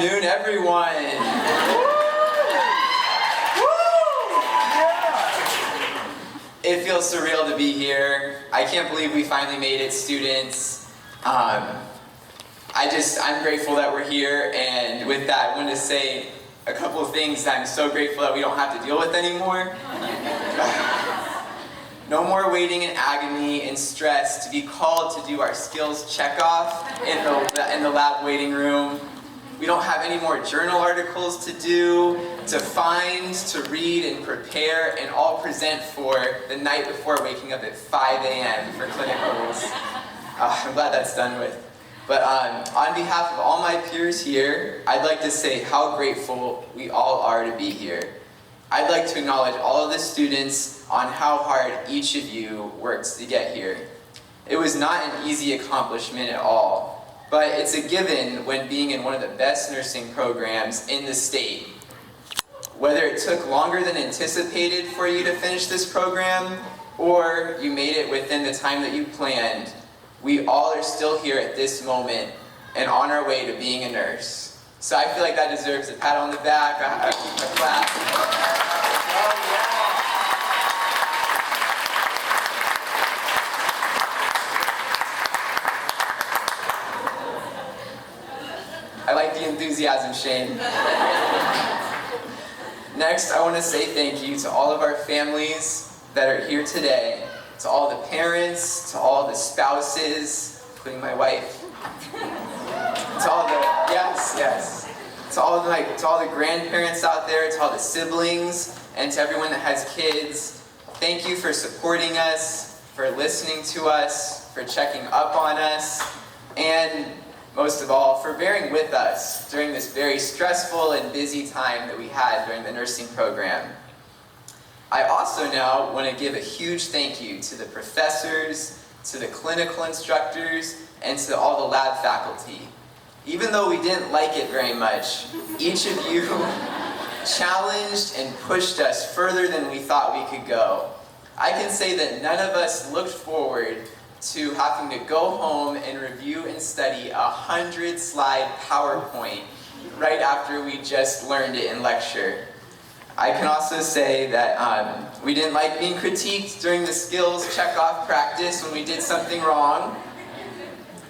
afternoon, everyone. It feels surreal to be here. I can't believe we finally made it, students. I'm grateful that we're here, and with that, I wanted to say a couple of things that I'm so grateful that we don't have to deal with anymore. No more waiting in agony and stress to be called to do our skills checkoff in the lab waiting room. We don't have any more journal articles to do, to find, to read and prepare, and all present for the night before waking up at 5 a.m. for clinicals. I'm glad that's done with. But on behalf of all my peers here, I'd like to say how grateful we all are to be here. I'd like to acknowledge all of the students on how hard each of you worked to get here. It was not an easy accomplishment at all. But it's a given when being in one of the best nursing programs in the state. Whether it took longer than anticipated for you to finish this program, or you made it within the time that you planned, we all are still here at this moment and on our way to being a nurse. So I feel like that deserves a pat on the back, a clap. Oh, yeah. I like the enthusiasm, Shane. Next, I want to say thank you to all of our families that are here today, to all the parents, to all the spouses, including my wife, to all the, to all the grandparents out there, to all the siblings, and to everyone that has kids. Thank you for supporting us, for listening to us, for checking up on us, and most of all, for bearing with us during this very stressful and busy time that we had during the nursing program. I also now want to give a huge thank you to the professors, to the clinical instructors, and to all the lab faculty. Even though we didn't like it very much, each of you challenged and pushed us further than we thought we could go. I can say that none of us looked forward to having to go home and review and study a 100-slide PowerPoint right after we just learned it in lecture. I can also say that we didn't like being critiqued during the skills checkoff practice when we did something wrong.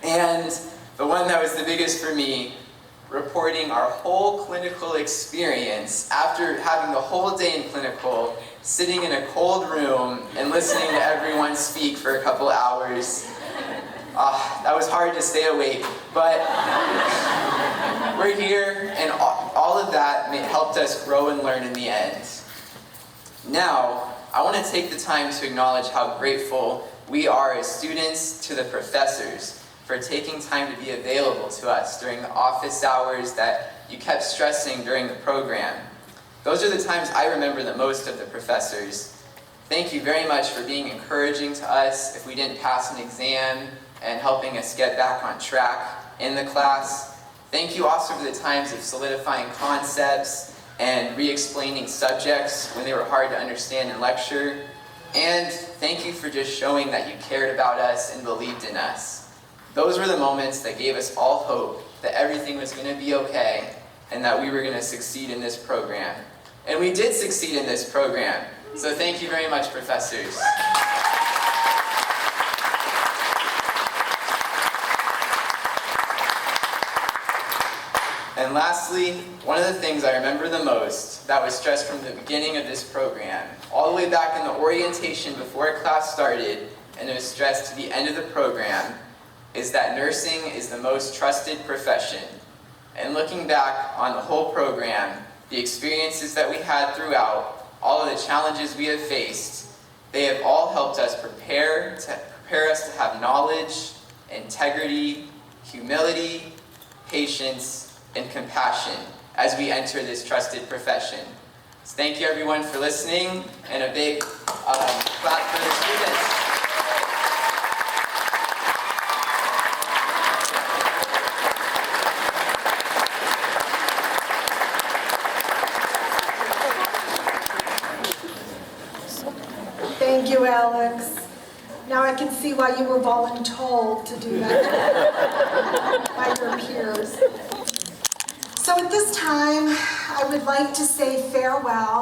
And the one that was the biggest for me, reporting our whole clinical experience after having the whole day in clinical, sitting in a cold room and listening to everyone speak for a couple hours. That was hard to stay awake, but we're here, and all of that helped us grow and learn in the end. Now, I want to take the time to acknowledge how grateful we are as students to the professors for taking time to be available to us during the office hours that you kept stressing during the program. Those are the times I remember the most of the professors. Thank you very much for being encouraging to us if we didn't pass an exam and helping us get back on track in the class. Thank you also for the times of solidifying concepts and re-explaining subjects when they were hard to understand in lecture. And thank you for just showing that you cared about us and believed in us. Those were the moments that gave us all hope that everything was going to be okay and that we were going to succeed in this program. And we did succeed in this program. So thank you very much, professors. And lastly, one of the things I remember the most that was stressed from the beginning of this program, all the way back in the orientation before class started, and it was stressed to the end of the program, is that nursing is the most trusted profession. And looking back on the whole program, the experiences that we had throughout, all of the challenges we have faced, they have all helped us prepare us to have knowledge, integrity, humility, patience, and compassion as we enter this trusted profession. So thank you everyone for listening, and a big clap for the students. Thank you, Alex. Now I can see why you were voluntold to do that by your peers. So So at this time, I would like to say farewell